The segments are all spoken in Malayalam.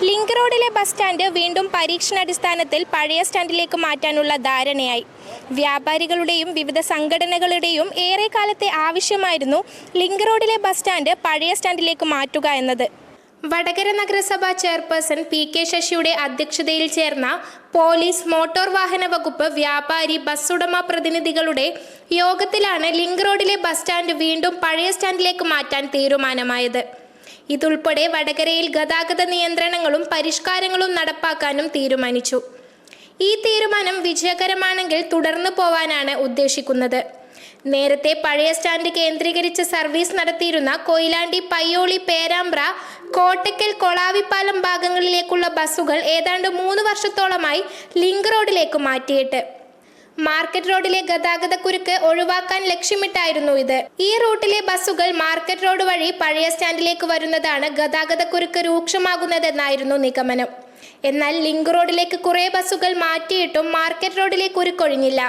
ലിങ്ക് റോഡിലെ ബസ് സ്റ്റാൻഡ് വീണ്ടും പരീക്ഷണാടിസ്ഥാനത്തിൽ പഴയ സ്റ്റാൻഡിലേക്ക് മാറ്റാനുള്ള ധാരണയായി. വ്യാപാരികളുടെയും വിവിധ സംഘടനകളുടെയും ഏറെക്കാലത്തെ ആവശ്യമായിരുന്നു ലിങ്ക് റോഡിലെ ബസ് സ്റ്റാൻഡ് പഴയ സ്റ്റാൻഡിലേക്ക് മാറ്റുക എന്നത്. വടകര നഗരസഭാ ചെയർപേഴ്സൺ പി.കെ. ശശിയുടെ അധ്യക്ഷതയിൽ ചേർന്ന പോലീസ്, മോട്ടോർ വാഹന വകുപ്പ്, വ്യാപാരി, ബസ് ഉടമ പ്രതിനിധികളുടെ യോഗത്തിലാണ് ലിങ്ക് റോഡിലെ ബസ് സ്റ്റാൻഡ് വീണ്ടും പഴയ സ്റ്റാൻഡിലേക്ക് മാറ്റാൻ തീരുമാനമായത്. ഇതുൾപ്പെടെ വടകരയിൽ ഗതാഗത നിയന്ത്രണങ്ങളും പരിഷ്കാരങ്ങളും നടപ്പാക്കാനും തീരുമാനിച്ചു. ഈ തീരുമാനം വിജയകരമാണെങ്കിൽ തുടർന്നു പോവാനാണ് ഉദ്ദേശിക്കുന്നത്. നേരത്തെ പഴയ സ്റ്റാൻഡ് കേന്ദ്രീകരിച്ച് സർവീസ് നടത്തിയിരുന്ന കൊയിലാണ്ടി, പയ്യോളി, പേരാമ്പ്ര, കോട്ടക്കൽ, കൊളാവിപ്പാലം ഭാഗങ്ങളിലേക്കുള്ള ബസ്സുകൾ ഏതാണ്ട് 3 വർഷത്തോളമായി ലിങ്ക് റോഡിലേക്ക് മാറ്റിയിട്ട്. മാർക്കറ്റ് റോഡിലെ ഗതാഗത കുരുക്ക് ഒഴിവാക്കാൻ ലക്ഷ്യമിട്ടായിരുന്നു ഇത്. ഈ റൂട്ടിലെ ബസ്സുകൾ മാർക്കറ്റ് റോഡ് വഴി പഴയ സ്റ്റാൻഡിലേക്ക് വരുന്നതാണ് ഗതാഗത കുരുക്ക് രൂക്ഷമാകുന്നതെന്നായിരുന്നു നിഗമനം. എന്നാൽ ലിങ്ക് റോഡിലേക്ക് കുറേ ബസ്സുകൾ മാറ്റിയിട്ടും മാർക്കറ്റ് റോഡിലെ കുരുക്കൊഴിഞ്ഞില്ല.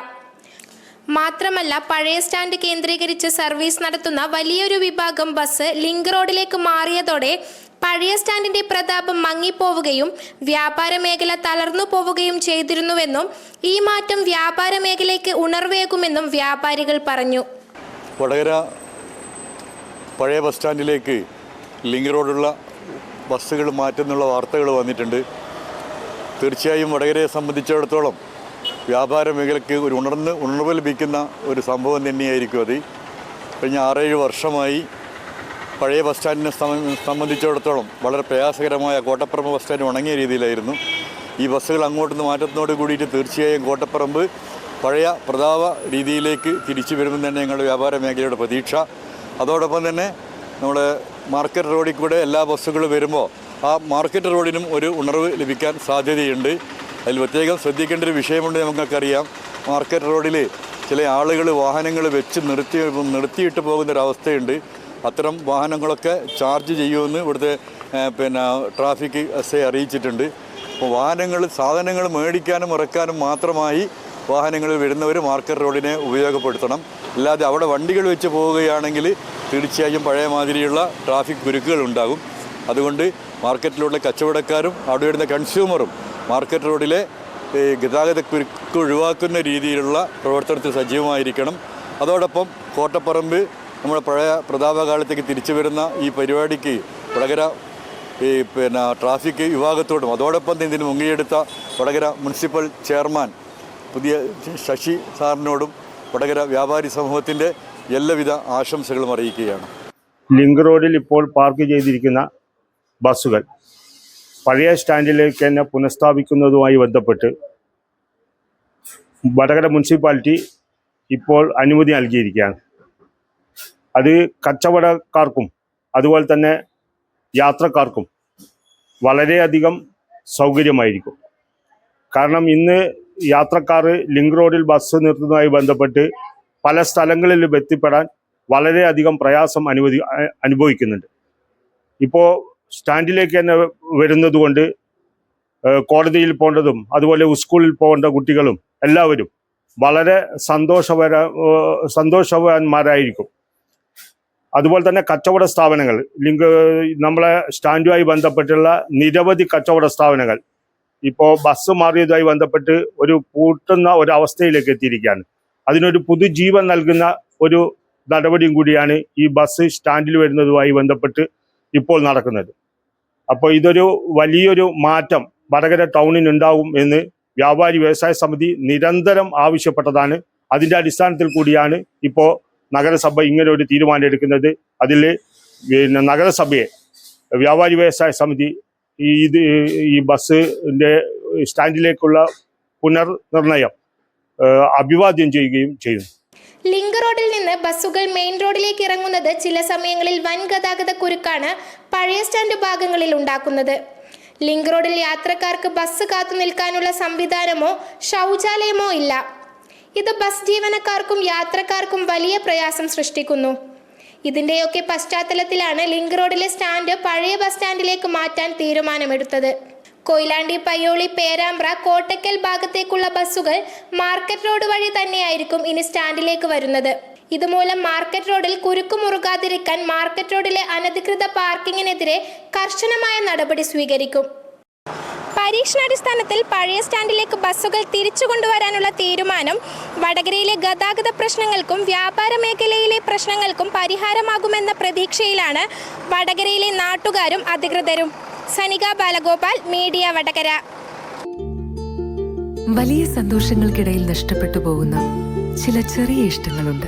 മാത്രമല്ല, പഴയ സ്റ്റാൻഡ് കേന്ദ്രീകരിച്ച് സർവീസ് നടത്തുന്ന വലിയൊരു വിഭാഗം ബസ് ലിങ്ക് റോഡിലേക്ക് മാറിയതോടെ പഴയ സ്റ്റാൻഡിന്റെ പ്രതാപം മങ്ങിപ്പോവുകയും വ്യാപാര മേഖല തളർന്നു പോവുകയും ചെയ്തിരുന്നുവെന്നും ഈ മാറ്റം വ്യാപാര മേഖലയ്ക്ക് ഉണർവേകുമെന്നും വ്യാപാരികൾ പറഞ്ഞു. വടകര പഴയ ബസ് സ്റ്റാൻഡിലേക്ക് ലിങ്ക് റോഡുള്ള ബസ്സുകൾ മാറ്റുന്നുള്ള വാർത്തകൾ വന്നിട്ടുണ്ട്. തീർച്ചയായും വടകരയെ സംബന്ധിച്ചിടത്തോളം വ്യാപാര മേഖലയ്ക്ക് ഒരു ഉണർവ് ലഭിക്കുന്ന ഒരു സംഭവം തന്നെയായിരിക്കും അത്. കഴിഞ്ഞ 6-7 വർഷമായി പഴയ ബസ് സ്റ്റാൻഡിനെ സംബന്ധിച്ചിടത്തോളം വളരെ പ്രയാസകരമായ കോട്ടപ്പറമ്പ് ബസ് സ്റ്റാൻഡ് ഉണങ്ങിയ രീതിയിലായിരുന്നു. ഈ ബസ്സുകൾ അങ്ങോട്ട് മാറ്റത്തിനോട് കൂടിയിട്ട് തീർച്ചയായും കോട്ടപ്പറമ്പ് പഴയ പ്രതാപ രീതിയിലേക്ക് തിരിച്ചു വരുമെന്ന് തന്നെ ഞങ്ങളുടെ വ്യാപാര മേഖലയുടെ പ്രതീക്ഷ. അതോടൊപ്പം തന്നെ നമ്മൾ മാർക്കറ്റ് റോഡിൽ കൂടെ എല്ലാ ബസ്സുകളും വരുമ്പോൾ ആ മാർക്കറ്റ് റോഡിനും ഒരു ഉണർവ് ലഭിക്കാൻ സാധ്യതയുണ്ട്. അതിൽ പ്രത്യേകം ശ്രദ്ധിക്കേണ്ട ഒരു വിഷയമുണ്ട്. നമുക്കറിയാം, മാർക്കറ്റ് റോഡിൽ ചില ആളുകൾ വാഹനങ്ങൾ വെച്ച് നിർത്തിയിട്ട് പോകുന്നൊരവസ്ഥയുണ്ട്. അത്തരം വാഹനങ്ങളൊക്കെ ചാർജ് ചെയ്യുമെന്ന് ഇവിടുത്തെ ട്രാഫിക് എസ് ഐ അറിയിച്ചിട്ടുണ്ട്. അപ്പോൾ സാധനങ്ങൾ മേടിക്കാനും ഇറക്കാനും മാത്രമായി വാഹനങ്ങൾ വരുന്നവർ മാർക്കറ്റ് റോഡിനെ ഉപയോഗപ്പെടുത്തണം. അല്ലാതെ അവിടെ വണ്ടികൾ വെച്ച് പോവുകയാണെങ്കിൽ തീർച്ചയായും പഴയ മാതിരിയുള്ള ട്രാഫിക് കുരുക്കുകൾ ഉണ്ടാകും. അതുകൊണ്ട് മാർക്കറ്റിലുള്ള കച്ചവടക്കാരും അവിടെ വരുന്ന കൺസ്യൂമറും മാർക്കറ്റ് റോഡിലെ ഗതാഗത കുരുക്ക് ഒഴിവാക്കുന്ന രീതിയിലുള്ള പ്രവർത്തനത്തിൽ സജീവമായിരിക്കണം. അതോടൊപ്പം കോട്ടപ്പറമ്പ് നമ്മുടെ പഴയ പ്രതാപകാലത്തേക്ക് തിരിച്ചു വരുന്ന ഈ പരിപാടിക്ക് വടകര ട്രാഫിക് വിഭാഗത്തോടും അതോടൊപ്പം ഇതിന് മുൻകൈയെടുത്ത വടകര മുനിസിപ്പൽ ചെയർമാൻ പുതിയ ശശി സാറിനോടും വടകര വ്യാപാരി സമൂഹത്തിൻ്റെ എല്ലാവിധ ആശംസകളും അറിയിക്കുകയാണ്. ലിങ്ക് റോഡിൽ ഇപ്പോൾ പാർക്ക് ചെയ്തിരിക്കുന്ന ബസ്സുകൾ പഴയ സ്റ്റാൻഡിലേക്ക് തന്നെ പുനഃസ്ഥാപിക്കുന്നതുമായി ബന്ധപ്പെട്ട് വടകര മുനിസിപ്പാലിറ്റി ഇപ്പോൾ അനുമതി നൽകിയിരിക്കുകയാണ്. അത് കച്ചവടക്കാർക്കും അതുപോലെ തന്നെ യാത്രക്കാർക്കും വളരെയധികം സൗകര്യമായിരിക്കും. കാരണം ഇന്ന് യാത്രക്കാർ ലിങ്ക് റോഡിൽ ബസ് നിർത്തുന്നതുമായി ബന്ധപ്പെട്ട് പല സ്ഥലങ്ങളിലും എത്തിപ്പെടാൻ വളരെയധികം പ്രയാസം അനുഭവിക്കുന്നുണ്ട്. ഇപ്പോൾ സ്റ്റാൻഡിലേക്ക് തന്നെ വരുന്നത് കൊണ്ട് കോടതിയിൽ പോകേണ്ടതും അതുപോലെ സ്കൂളിൽ പോകേണ്ട കുട്ടികളും എല്ലാവരും വളരെ സന്തോഷവാന്മാരായിരിക്കും. അതുപോലെ തന്നെ കച്ചവട സ്ഥാപനങ്ങൾ നമ്മളെ സ്റ്റാൻഡുമായി ബന്ധപ്പെട്ടുള്ള നിരവധി കച്ചവട സ്ഥാപനങ്ങൾ ഇപ്പോൾ ബസ് മാറിയതുമായി ബന്ധപ്പെട്ട് ഒരു പൂട്ടുന്ന ഒരവസ്ഥയിലേക്ക് എത്തിയിരിക്കുകയാണ്. അതിനൊരു പുതുജീവൻ നൽകുന്ന ഒരു നടപടിയും കൂടിയാണ് ഈ ബസ് സ്റ്റാൻഡിൽ വരുന്നതുമായി ബന്ധപ്പെട്ട് ഇപ്പോൾ നടക്കുന്നത്. അപ്പോൾ ഇതൊരു വലിയൊരു മാറ്റം വടകര ടൗണിനുണ്ടാകും എന്ന് വ്യാപാരി വ്യവസായ സമിതി നിരന്തരം ആവശ്യപ്പെട്ടതാണ്. അതിൻ്റെ അടിസ്ഥാനത്തിൽ കൂടിയാണ് ഇപ്പോൾ നഗരസഭ ഇങ്ങനെ ഒരു തീരുമാനം എടുക്കുന്നത്. അതിൽ നഗരസഭയെ വ്യാപാരി വ്യവസായ സമിതി ഈ ബസ്സിൻ്റെ സ്റ്റാൻഡിലേക്കുള്ള പുനർനിർണയം അഭിവാദ്യം ചെയ്യുകയും ചെയ്യുന്നു. ലിങ്ക് റോഡിൽ നിന്ന് ബസ്സുകൾ മെയിൻ റോഡിലേക്ക് ഇറങ്ങുന്നത് ചില സമയങ്ങളിൽ വൻ ഗതാഗത കുരുക്കാണ് പഴയ സ്റ്റാൻഡ് ഭാഗങ്ങളിൽ ഉണ്ടാക്കുന്നത്. ലിങ്ക് റോഡിൽ യാത്രക്കാർക്ക് ബസ് കാത്തു നിൽക്കാനുള്ള സംവിധാനമോ ശൗചാലയമോ ഇല്ല. ഇത് ബസ് ജീവനക്കാർക്കും യാത്രക്കാർക്കും വലിയ പ്രയാസം സൃഷ്ടിക്കുന്നു. ഇതിൻ്റെയൊക്കെ പശ്ചാത്തലത്തിലാണ് ലിങ്ക് റോഡിലെ സ്റ്റാൻഡ് പഴയ ബസ് സ്റ്റാൻഡിലേക്ക് മാറ്റാൻ തീരുമാനമെടുത്തത്. കൊയിലാണ്ടി, പയ്യോളി, പേരാമ്പ്ര, കോട്ടക്കൽ ഭാഗത്തേക്കുള്ള ബസ്സുകൾ മാർക്കറ്റ് റോഡ് വഴി തന്നെയായിരിക്കും ഇനി സ്റ്റാൻഡിലേക്ക് വരുന്നത്. ഇതുമൂലം മാർക്കറ്റ് റോഡിൽ കുരുക്ക് മുറുകാതിരിക്കാൻ മാർക്കറ്റ് റോഡിലെ അനധികൃത പാർക്കിങ്ങിനെതിരെ കർശനമായ നടപടി സ്വീകരിക്കും. പരീക്ഷണാടിസ്ഥാനത്തിൽ പഴയ സ്റ്റാൻഡിലേക്ക് ബസ്സുകൾ തിരിച്ചു കൊണ്ടുവരാനുള്ള തീരുമാനം വടകരയിലെ ഗതാഗത പ്രശ്നങ്ങൾക്കും വ്യാപാര മേഖലയിലെ പ്രശ്നങ്ങൾക്കും പരിഹാരമാകുമെന്ന പ്രതീക്ഷയിലാണ് വടകരയിലെ നാട്ടുകാരും അധികൃതരും. സനിക ബാലഗോപാൽ, മീഡിയ വടകര. വലിയ സന്തോഷങ്ങൾക്കിടയിൽ നഷ്ടപ്പെട്ടു പോകുന്ന ചില ചെറിയ ഇഷ്ടങ്ങളുണ്ട്.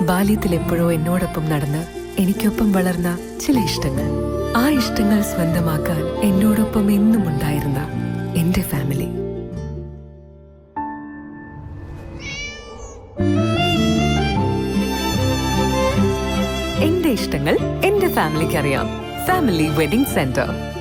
ബാല്യത്തിൽ എപ്പോഴോ എന്നോടൊപ്പം നടന്ന് എനിക്കൊപ്പം വളർന്ന ചില ഇഷ്ടങ്ങൾ. ആ ഇഷ്ടങ്ങൾ സ്വന്തമാക്കാൻ എന്നോടൊപ്പം എന്നും ഉണ്ടായിരുന്ന എന്റെ ഫാമിലി. എന്റെ ഇഷ്ടങ്ങൾ എന്റെ ഫാമിലിക്ക് അറിയാം. Family wedding centre.